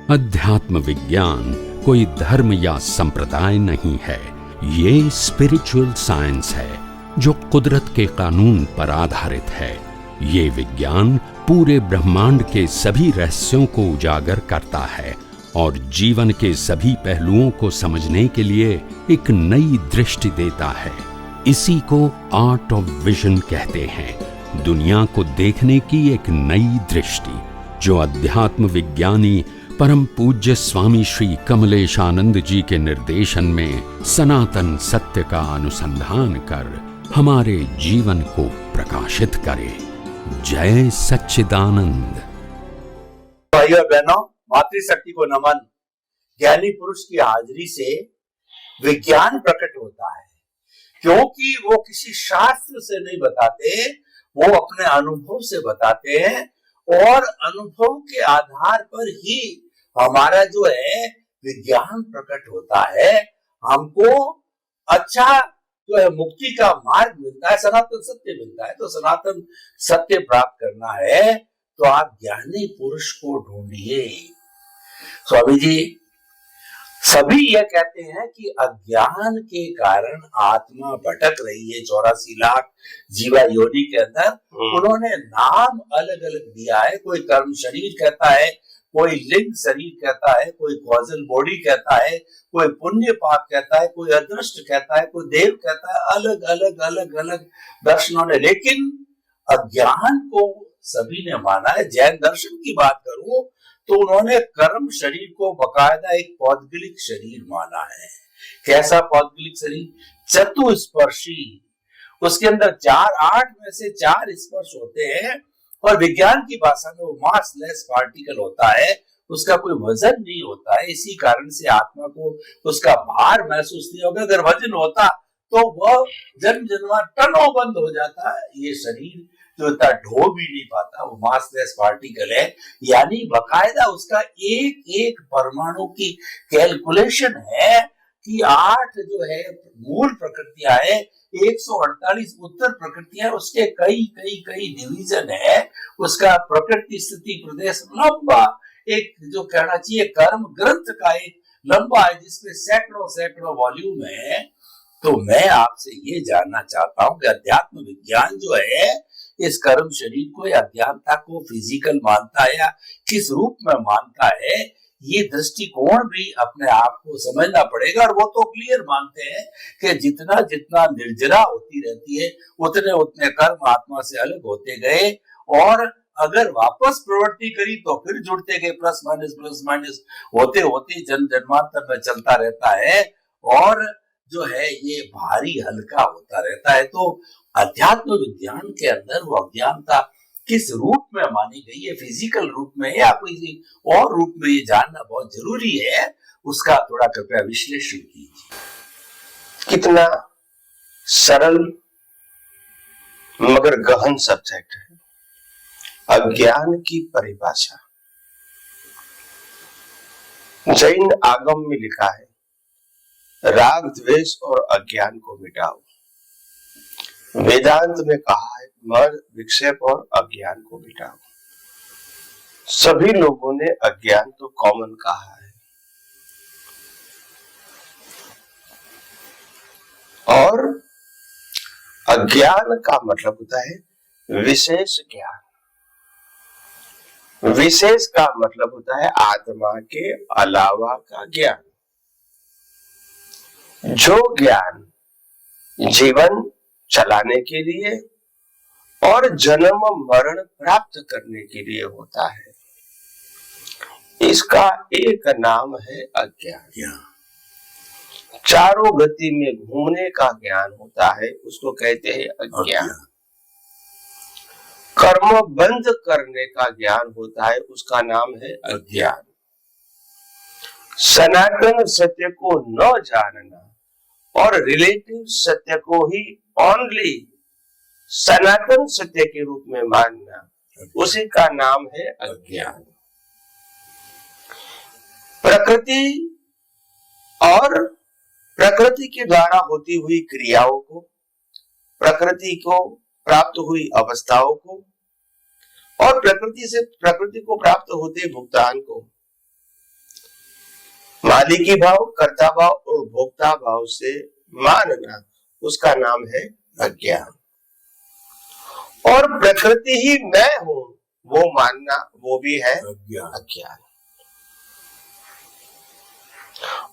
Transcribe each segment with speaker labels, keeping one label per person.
Speaker 1: अध्यात्म विज्ञान कोई धर्म या संप्रदाय नहीं है, ये स्पिरिचुअल साइंस है जो कुदरत के कानून पर आधारित है। ये विज्ञान पूरे ब्रह्मांड के सभी रहस्यों को उजागर करता है और जीवन के सभी पहलुओं को समझने के लिए एक नई दृष्टि देता है। इसी को आर्ट ऑफ विजन कहते हैं, दुनिया को देखने की एक नई दृष्टि, जो अध्यात्म विज्ञानी परम पूज्य स्वामी श्री कमलेशानंद जी के निर्देशन में सनातन सत्य का अनुसंधान कर हमारे जीवन को प्रकाशित करे। जय सच्चिदानंद।
Speaker 2: भाइयों बहनों, मातृशक्ति को नमन। ज्ञानी पुरुष की हाजिरी से विज्ञान प्रकट होता है, क्योंकि वो किसी शास्त्र से नहीं बताते, वो अपने अनुभव से बताते हैं और अनुभव के आधार पर ही हमारा जो है विज्ञान प्रकट होता है। हमको अच्छा जो है मुक्ति का मार्ग मिलता है, सनातन सत्य मिलता है। तो सनातन सत्य प्राप्त करना है तो आप ज्ञानी पुरुष को ढूंढिए। स्वामी जी सभी यह कहते हैं कि अज्ञान के कारण आत्मा भटक रही है 84 लाख जीवा योनि के अंदर। उन्होंने नाम अलग अलग दिया है, कोई कर्म शरीर कहता है, कोई लिंग शरीर कहता है, कोई कॉजल बॉडी कहता है, कोई पुण्य पाप कहता है, कोई अदृष्ट कहता है, कोई देव कहता है। अलग अलग अलग अलग दर्शनों ने, लेकिन अज्ञान को सभी ने माना है। जैन दर्शन की बात करूं तो उन्होंने कर्म शरीर को बकायदा एक पौद्गलिक शरीर माना है। कैसा पौद्गलिक शरीर? चतुस्पर्शी। उसके अंदर 8 में से 4 स्पर्श होते हैं और विज्ञान की भाषा में वो मासलेस पार्टिकल होता है, उसका कोई वजन नहीं होता है। इसी कारण से आत्मा को उसका भार महसूस नहीं होगा। अगर वजन होता तो वह जन्म जन्मा टनों बंद हो जाता है। ये शरीर जो इतना ढो भी नहीं पाता, वो मासलेस पार्टिकल है, यानी बकायदा उसका एक एक परमाणु की कैलकुलेशन है कि 8 जो है मूल प्रकृतियां है, 148 उत्तर प्रकृतियां, उसके कई कई कई डिवीजन है। उसका प्रकृति स्थिति प्रदेश लंबा एक जो कहना चाहिए कर्म ग्रंथ का एक लंबा है, जिसमें सैकड़ों सैकड़ों वॉल्यूम है। तो मैं आपसे ये जानना चाहता हूं कि अध्यात्म विज्ञान जो है इस कर्म शरीर को या अज्ञानता को फिजिकल मानता है या किस रूप में मानता है, ये दृष्टिकोण भी अपने आप को समझना पड़ेगा। और वो तो क्लियर मानते हैं कि जितना जितना निर्जरा होती रहती है उतने उतने कर्म आत्मा से अलग होते गए, और अगर वापस प्रवृत्ति करी तो फिर जुड़ते गए, प्लस माइनस होते होते जन्म जन्मांतर में चलता रहता है और जो है ये भारी हल्का होता रहता है। तो अध्यात्म विज्ञान के अंदर वो अज्ञानता किस रूप में मानी गई है, फिजिकल रूप में या कोई और रूप में, ये जानना बहुत जरूरी है। उसका थोड़ा कृपया विश्लेषण कीजिए।
Speaker 3: कितना सरल मगर गहन सब्जेक्ट है अज्ञान की परिभाषा। जैन आगम में लिखा है, राग द्वेष और अज्ञान को मिटाओ। वेदांत में कहा है, मद विक्षेप और अज्ञान को मिटाओ। सभी लोगों ने अज्ञान तो कॉमन कहा है, और अज्ञान का मतलब होता है विशेष ज्ञान। विशेष का मतलब होता है आत्मा के अलावा का ज्ञान। जो ज्ञान जीवन चलाने के लिए और जन्म मरण प्राप्त करने के लिए होता है, इसका एक नाम है अज्ञान। चारों गति में घूमने का ज्ञान होता है, उसको कहते हैं अज्ञान। कर्म बंद करने का ज्ञान होता है, उसका नाम है अज्ञान। सनातन सत्य को न जानना और रिलेटिव सत्य को ही ओनली सनातन सत्य के रूप में मानना, उसी का नाम है अज्ञान। प्रकृति और प्रकृति के द्वारा होती हुई क्रियाओं को, प्रकृति को प्राप्त हुई अवस्थाओं को और प्रकृति को प्राप्त होते भुगतान को मालिकी भाव, कर्ता भाव और भोक्ता भाव से मानना, उसका नाम है अज्ञान। और प्रकृति ही मैं हूं, वो मानना, वो भी है अज्ञान।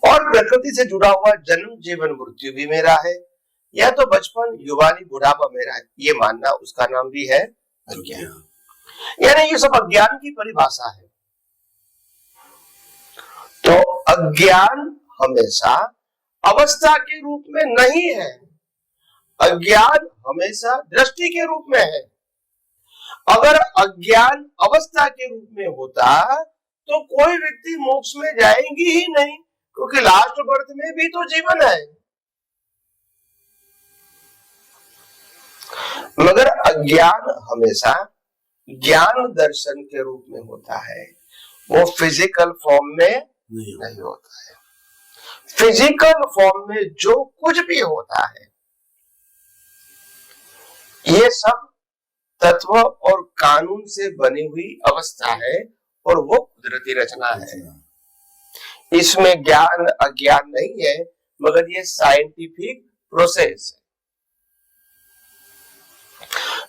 Speaker 3: और प्रकृति से जुड़ा हुआ जन्म, जीवन, मृत्यु भी मेरा है, या तो बचपन, युवानी, बुढ़ापा मेरा है, ये मानना, उसका नाम भी है अज्ञान। यानी ये सब अज्ञान की परिभाषा है। तो अज्ञान हमेशा अवस्था के रूप में नहीं है, अज्ञान हमेशा दृष्टि के रूप में है। अगर अज्ञान अवस्था के रूप में होता तो कोई व्यक्ति मोक्ष में जाएंगी ही नहीं, क्योंकि लास्ट बर्थ में भी तो जीवन है। मगर अज्ञान हमेशा ज्ञान दर्शन के रूप में होता है, वो फिजिकल फॉर्म में नहीं होता है। फिजिकल फॉर्म में जो कुछ भी होता है, ये सब तत्व और कानून से बनी हुई अवस्था है, और वो कुदरती रचना है। इसमें ज्ञान अज्ञान नहीं है, मगर ये साइंटिफिक प्रोसेस है।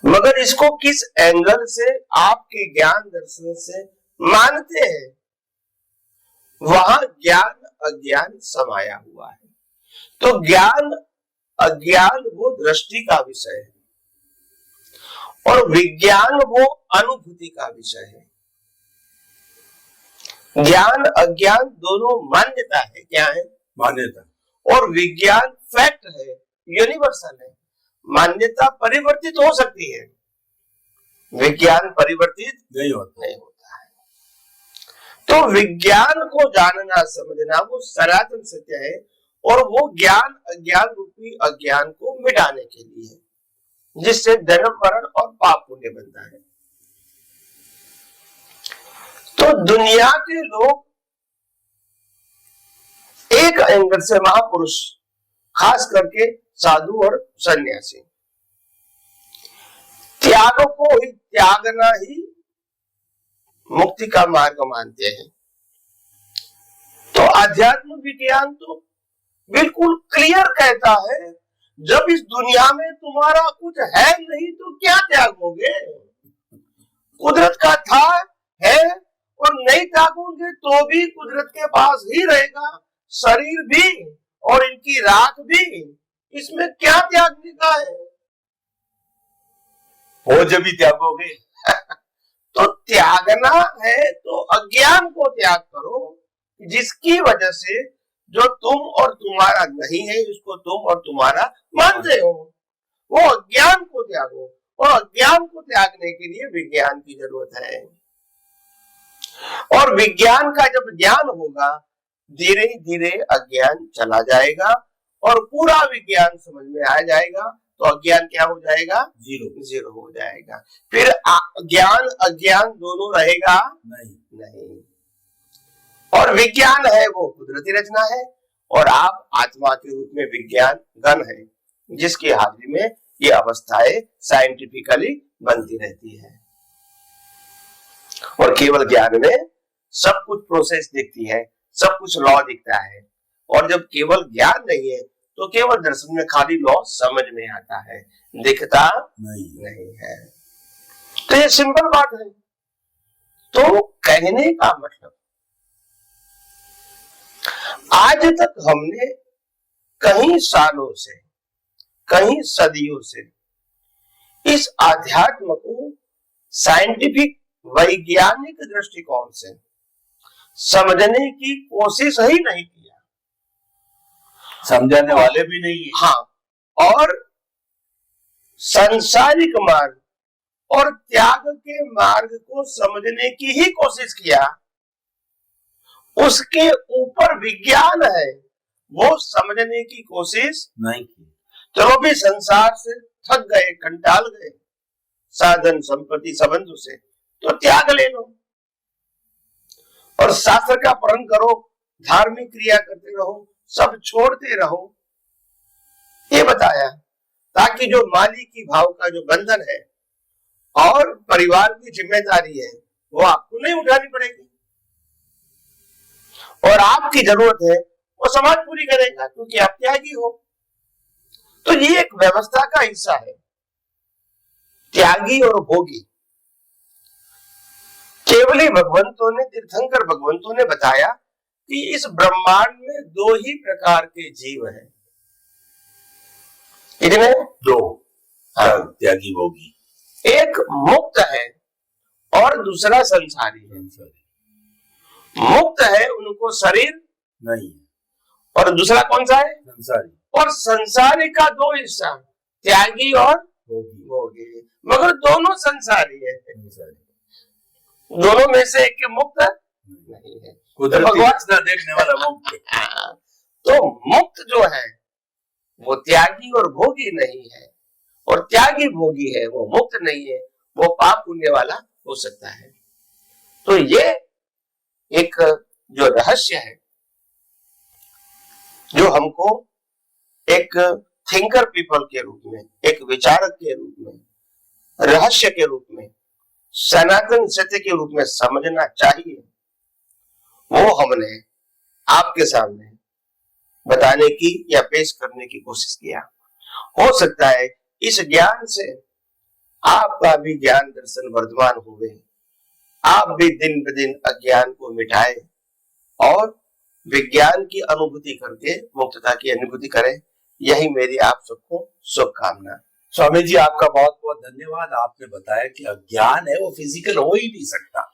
Speaker 3: मगर इसको किस एंगल से आपके ज्ञान दर्शन से मानते हैं, वहां ज्ञान अज्ञान समाया हुआ है। तो ज्ञान अज्ञान वो दृष्टि का विषय है, और विज्ञान वो अनुभूति का विषय है। ज्ञान अज्ञान दोनों मान्यता है, क्या है?
Speaker 2: मान्यता।
Speaker 3: और विज्ञान फैक्ट है, यूनिवर्सल है। मान्यता परिवर्तित हो सकती है, विज्ञान परिवर्तित नहीं होता है। तो विज्ञान को जानना समझना वो सनातन सत्य है, और वो ज्ञान अज्ञान रूपी अज्ञान को मिटाने के लिए है, जिससे जन्म मरण और पाप पुण्य बनता है। तो दुनिया के लोग एक एंगल से महापुरुष, खास करके साधु और सन्यासी, त्याग को ही त्यागना ही मुक्ति का मार्ग मानते हैं। तो आध्यात्म विज्ञान तो बिल्कुल क्लियर कहता है, जब इस दुनिया में तुम्हारा कुछ है नहीं तो क्या त्यागोगे? कुदरत का था है, और नहीं त्यागोगे तो भी कुदरत के पास ही रहेगा, शरीर भी और इनकी राख भी। इसमें क्या त्यागने का है?
Speaker 2: वो जब भी त्यागोगे।
Speaker 3: तो त्यागना है तो अज्ञान को त्याग करो, जिसकी वजह से जो तुम और तुम्हारा नहीं है, उसको तुम और तुम्हारा मानते हो, वो अज्ञान को त्यागो। और अज्ञान को त्यागने के लिए विज्ञान की जरूरत है। और विज्ञान का जब ज्ञान होगा, धीरे धीरे अज्ञान चला जाएगा, और पूरा विज्ञान समझ में आ जाएगा, तो अज्ञान क्या हो जाएगा? जीरो हो जाएगा। फिर ज्ञान अज्ञान दोनों रहेगा नहीं। और विज्ञान है वो कुदरती रचना है, और आप आत्मा के रूप में विज्ञान गण है, जिसकी हाजिरी में ये अवस्थाएं साइंटिफिकली बनती रहती है। और केवल ज्ञान में सब कुछ प्रोसेस दिखती है, सब कुछ लॉ दिखता है। और जब केवल ज्ञान नहीं है, तो केवल दर्शन में खाली लॉ समझ में आता है, दिखता नहीं है। तो ये सिंपल बात है। तो कहने का मतलब, आज तक हमने कई सालों से, कई सदियों से इस आध्यात्म को साइंटिफिक वैज्ञानिक दृष्टिकोण से समझने की कोशिश ही नहीं किया,
Speaker 2: समझाने वाले भी नहीं है।
Speaker 3: हाँ, और सांसारिक मार्ग और त्याग के मार्ग को समझने की ही कोशिश किया। उसके ऊपर विज्ञान है, वो समझने की कोशिश
Speaker 2: नहीं की।
Speaker 3: चलो भी संसार से थक गए, कंटाल गए, साधन संपत्ति संबंधों से, तो त्याग ले लो और शास्त्र का पठन करो, धार्मिक क्रिया करते रहो, सब छोड़ते रहो, ये बताया, ताकि जो मालिकी भाव का जो बंधन है और परिवार की जिम्मेदारी है, वो आपको नहीं उठानी पड़ेगी। और आपकी जरूरत है वो समाज पूरी करेगा, क्योंकि आप त्यागी हो। तो ये एक व्यवस्था का हिस्सा है, त्यागी और भोगी। केवली भगवंतों ने, तीर्थंकर भगवंतों ने बताया कि इस ब्रह्मांड में दो ही प्रकार के जीव हैं। कितने?
Speaker 2: दो।
Speaker 3: हाँ।
Speaker 2: त्यागी भोगी।
Speaker 3: एक मुक्त है और दूसरा संसारी है। मुक्त है, उनको शरीर
Speaker 2: नहीं,
Speaker 3: और दूसरा कौन सा है?
Speaker 2: संसारी।
Speaker 3: और संसारी का दो हिस्सा, त्यागी और भोगी, मगर दोनों संसारी है। दोनों में से एक के मुक्त नहीं है।
Speaker 2: भगवान देखने वाला मुक्त।
Speaker 3: तो मुक्त जो है वो त्यागी और भोगी नहीं है, और त्यागी भोगी है, वो मुक्त नहीं है, वो पाप पुण्य वाला हो सकता है। तो ये एक जो रहस्य है, जो हमको एक थिंकर पीपल के रूप में, एक विचारक के रूप में, रहस्य के रूप में, सनातन सत्य के रूप में समझना चाहिए, वो हमने आपके सामने बताने की या पेश करने की कोशिश किया। हो सकता है इस ज्ञान से आपका भी ज्ञान दर्शन वर्धमान हुए, आप भी दिन ब दिन अज्ञान को मिटाए और विज्ञान की अनुभूति करके मुक्तता की अनुभूति करें। यही मेरी आप सबको शुभकामना।
Speaker 2: स्वामी जी, आपका बहुत बहुत धन्यवाद। आपने बताया कि अज्ञान है वो फिजिकल हो ही नहीं सकता।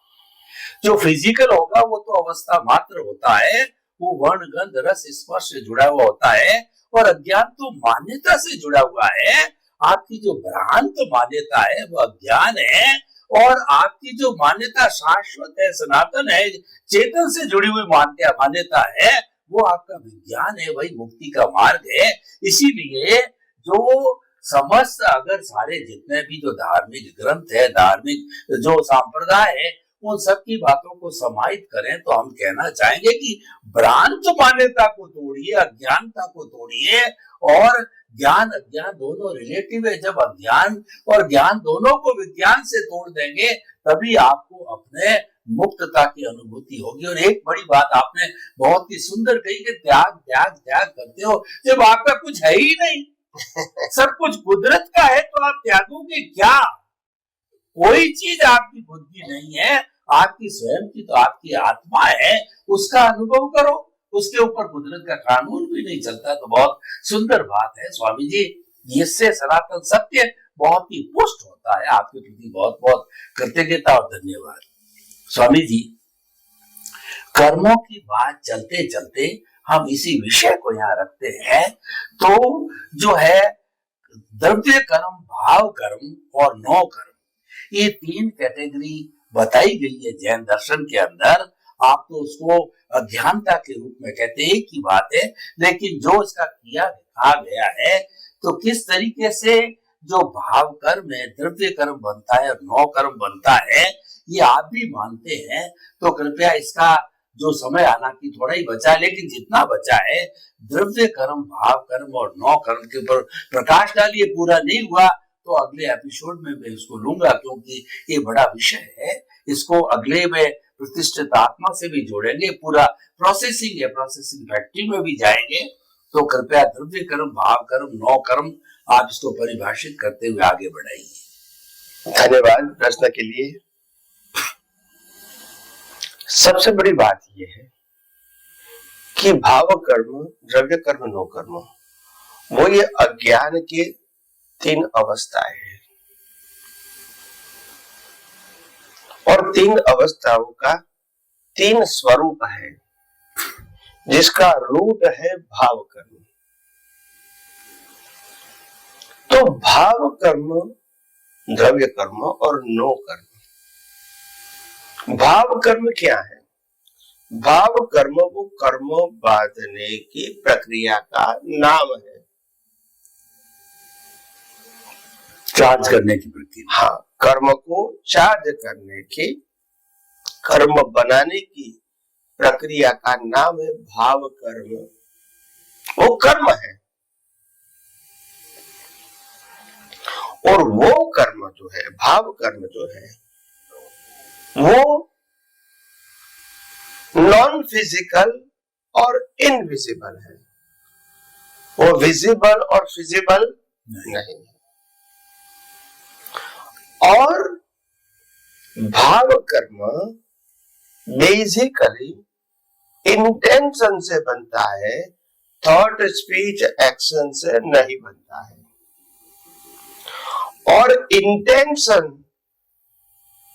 Speaker 2: जो फिजिकल होगा वो तो अवस्था मात्र होता है, वो वर्ण गंध रस स्पर्श से जुड़ा हुआ होता है, और अज्ञान तो मान्यता से जुड़ा हुआ है। आपकी जो भ्रांत मान्यता है वो अज्ञान है, और आपकी जो मान्यता शाश्वत है, सनातन है, चेतन से जुड़ी हुई मान्यता है, वो आपका विज्ञान है, वही मुक्ति का मार्ग है। इसीलिए जो समस्त, अगर सारे जितने भी जो धार्मिक ग्रंथ है, धार्मिक जो संप्रदाय है, उन सब की बातों को समाहित करें तो हम कहना चाहेंगे कि भ्रांत मान्यता को तोड़िए, अज्ञानता को तोड़िए, और ज्ञान अज्ञान दोनों रिलेटिव है। जब अज्ञान और ज्ञान दोनों को विज्ञान से तोड़ देंगे तभी आपको अपने मुक्तता की अनुभूति होगी। और एक बड़ी बात आपने बहुत ही सुंदर कही कि त्याग त्याग त्याग करते हो जब आपका कुछ है ही नहीं। सब कुछ कुदरत का है तो आप त्यागोगे क्या? कोई चीज आपकी खुद की नहीं है, आपकी स्वयं की तो आपकी आत्मा है, उसका अनुभव करो। उसके ऊपर कुदरत का कानून भी नहीं चलता। तो बहुत सुंदर बात है स्वामी जी, इससे सनातन सत्य बहुत ही पुष्ट होता है। आपके प्रति बहुत बहुत कृतज्ञता और धन्यवाद। स्वामी जी, कर्मों की बात चलते चलते हम इसी विषय को यहाँ रखते हैं। तो जो है द्रव्य कर्म, भाव कर्म और नौ कर्म, ये तीन कैटेगरी बताई गई है जैन दर्शन के अंदर। आप तो उसको अज्ञानता के रूप में कहते हैं, एक ही बात है, लेकिन जो इसका किया दिखा गया है, तो किस तरीके से जो भाव कर्म है, द्रव्य कर्म बनता है और नौ कर्म बनता है, ये आप भी मानते हैं। तो कृपया इसका जो समय आना की थोड़ा ही बचा है, लेकिन जितना बचा है द्रव्य कर्म, भाव कर्म और नौ कर्म के ऊपर प्रकाश डालिए। पूरा नहीं हुआ तो अगले एपिसोड में मैं इसको लूंगा, क्योंकि ये बड़ा विषय है। इसको अगले में प्रतिष्ठित आत्मा से भी जोड़ेंगे, पूरा प्रोसेसिंग है, प्रोसेसिंग फैक्ट्री में भी जाएंगे। तो कृपया द्रव्य कर्म, भाव कर्म, नौ कर्म, आप इसको परिभाषित करते हुए आगे बढ़ाइए।
Speaker 3: धन्यवाद प्रश्न के लिए। सबसे बड़ी बात यह है कि भाव कर्म, द्रव्य कर्म, नौ कर्म, वो ये अज्ञान के तीन अवस्थाएं हैं, और तीन अवस्थाओं का तीन स्वरूप है, जिसका रूट है भाव कर्म। तो भाव कर्म, द्रव्य कर्म और नौ कर्म। भाव कर्म क्या है? भाव कर्म वो कर्म बांधने की प्रक्रिया का नाम है,
Speaker 2: चार्ज करने की प्रक्रिया।
Speaker 3: हाँ, कर्म को चार्ज करने की, कर्म बनाने की प्रक्रिया का नाम है भाव कर्म। वो कर्म है, और वो कर्म जो है, भाव कर्म जो है, वो नॉन फिजिकल और इनविजिबल है, वो विजिबल और फिजिबल नहीं है। और भाव कर्म बेसिकली इंटेंशन से बनता है, थॉट स्पीच एक्शन से नहीं बनता है। और इंटेंशन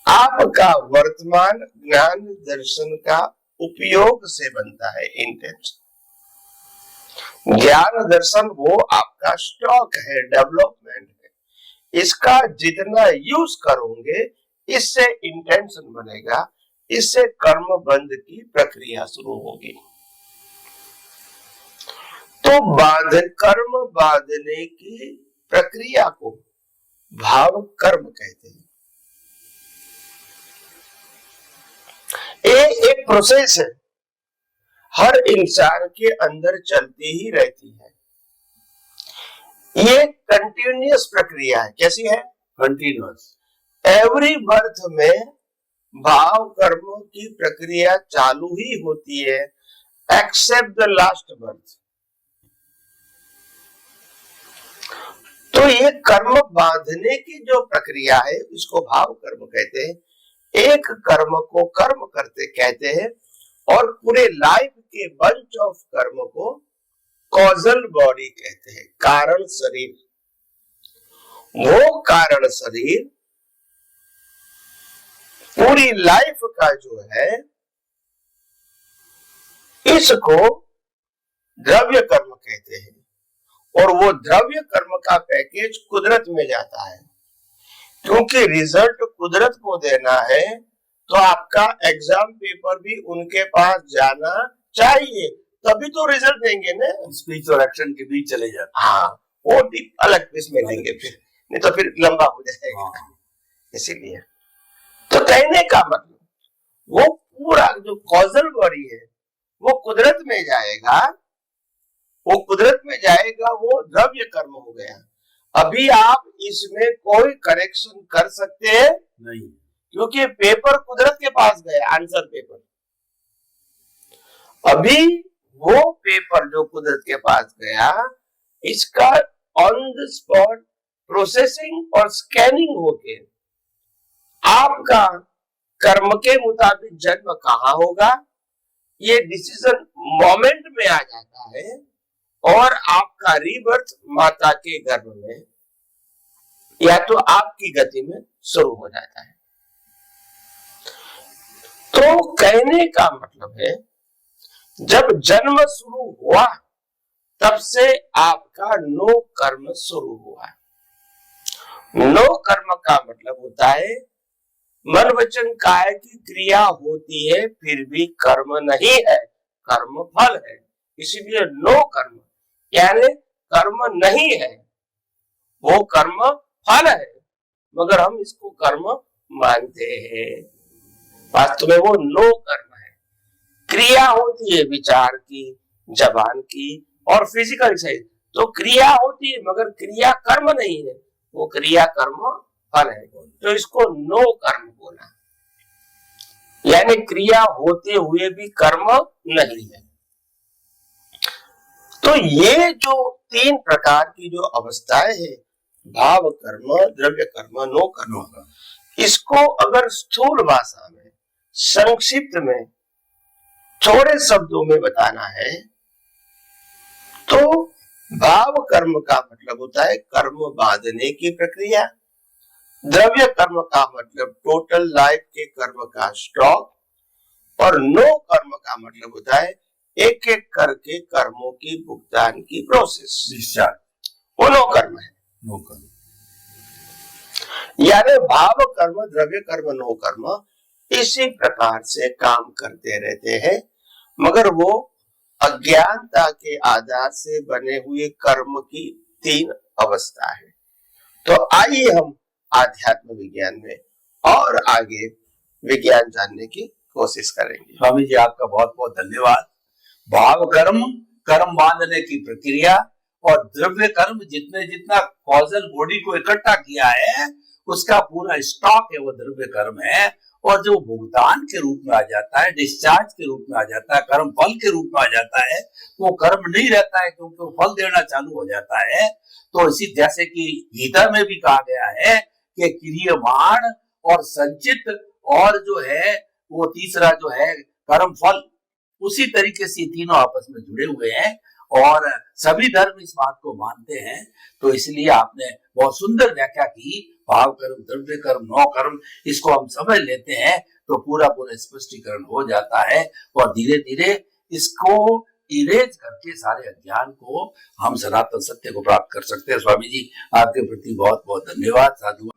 Speaker 3: आपका वर्तमान ज्ञान दर्शन का उपयोग से बनता है। इंटेंशन ज्ञान दर्शन वो आपका स्टॉक है, डेवलपमेंट है। इसका जितना यूज करोगे इससे इंटेंशन बनेगा, इससे कर्म बंध की प्रक्रिया शुरू होगी। तो कर्म बांधने की प्रक्रिया को भाव कर्म कहते हैं। ये एक प्रोसेस है, हर इंसान के अंदर चलती ही रहती है। ये कंटिन्यूअस प्रक्रिया है। कैसी है?
Speaker 2: कंटिन्यूअस।
Speaker 3: एवरी बर्थ में भाव कर्म की प्रक्रिया चालू ही होती है, एक्सेप्ट द लास्ट बर्थ। तो ये कर्म बांधने की जो प्रक्रिया है इसको भाव कर्म कहते हैं। एक कर्म को कर्म करते कहते हैं और पूरे लाइफ के बंच ऑफ कर्म को कॉजल बॉडी कहते हैं, कारण शरीर। वो कारण शरीर पूरी लाइफ का जो है इसको द्रव्य कर्म कहते हैं। और वो द्रव्य कर्म का पैकेज कुदरत में जाता है, क्योंकि रिजल्ट कुदरत को देना है तो आपका एग्जाम पेपर भी उनके पास जाना चाहिए, तभी तो रिजल्ट देंगे ना।
Speaker 2: स्पीच और एक्शन के बीच चले जाते।
Speaker 3: हाँ, वो अलग पीस में लेंगे फिर, नहीं तो फिर लंबा हो जाएगा। इसीलिए तो कहने का मतलब वो पूरा जो कॉजल बॉडी है वो कुदरत में जाएगा, वो कुदरत में जाएगा, वो द्रव्य कर्म हो गया। अभी आप इसमें कोई करेक्शन कर सकते हैं
Speaker 2: नहीं,
Speaker 3: क्योंकि पेपर कुदरत के पास गया, आंसर पेपर। अभी वो पेपर जो कुदरत के पास गया, इसका ऑन द स्पॉट प्रोसेसिंग और स्कैनिंग होके आपका कर्म के मुताबिक जन्म कहाँ होगा ये डिसीजन मोमेंट में आ जाता है और आपका रीबर्थ माता के गर्भ में या तो आपकी गति में शुरू हो जाता है। तो कहने का मतलब है जब जन्म शुरू हुआ तब से आपका नो कर्म शुरू हुआ। नो कर्म का मतलब होता है मन वचन काया की क्रिया होती है फिर भी कर्म नहीं है, कर्म फल है। इसीलिए नो कर्म यानी कर्म नहीं है, वो कर्म फल है, मगर हम इसको कर्म मानते हैं। वास्तव में वो नो कर्म है। क्रिया होती है विचार की, जबान की और फिजिकल से, तो क्रिया होती है मगर क्रिया कर्म नहीं है, वो क्रिया कर्म फल है। तो इसको नो कर्म बोला, यानी क्रिया होते हुए भी कर्म नहीं है। तो ये जो तीन प्रकार की जो अवस्थाएं है, भाव कर्म, द्रव्य कर्म, नो कर्म, इसको अगर स्थूल भाषा में संक्षिप्त में थोड़े शब्दों में बताना है तो भाव कर्म का मतलब होता है कर्म बांधने की प्रक्रिया, द्रव्य कर्म का मतलब टोटल लाइफ के कर्म का स्टॉक, और नो कर्म का मतलब होता है एक एक करके कर्मों की भुगतान की प्रोसेस, डिस्चार्ज। वो नो कर्म है।
Speaker 2: नो कर्म
Speaker 3: यानी भाव कर्म, द्रव्य कर्म, नो कर्म इसी प्रकार से काम करते रहते हैं, मगर वो अज्ञानता के आधार से बने हुए कर्म की तीन अवस्था है। तो आइए हम आध्यात्म विज्ञान में और आगे विज्ञान जानने की कोशिश करेंगे।
Speaker 2: स्वामी जी आपका बहुत बहुत धन्यवाद। भाव कर्म, कर्म बांधने की प्रक्रिया, और द्रव्य कर्म जितने जितना कॉजल बॉडी को इकट्ठा किया है उसका पूरा स्टॉक है वो द्रव्य कर्म है, और जो भुगतान के रूप में आ जाता है, डिस्चार्ज के रूप में आ जाता है, कर्म फल के रूप में आ जाता है, वो कर्म नहीं रहता है क्योंकि वो फल देना चालू हो जाता है। तो इसी जैसे कि गीता में भी कहा गया है कि क्रियमाण और संचित और जो है वो तीसरा जो है कर्म फल, उसी तरीके से तीनों आपस में जुड़े हुए हैं और सभी धर्म इस बात को मानते हैं। तो इसलिए आपने बहुत सुंदर व्याख्या की, भाव कर्म, द्रव्य कर्म, नौ कर्म, इसको हम समझ लेते हैं तो पूरा स्पष्टीकरण हो जाता है और धीरे धीरे इसको इरेज करके सारे अज्ञान को हम सनातन सत्य को प्राप्त कर सकते हैं। स्वामी जी आपके प्रति बहुत बहुत धन्यवाद। साधु।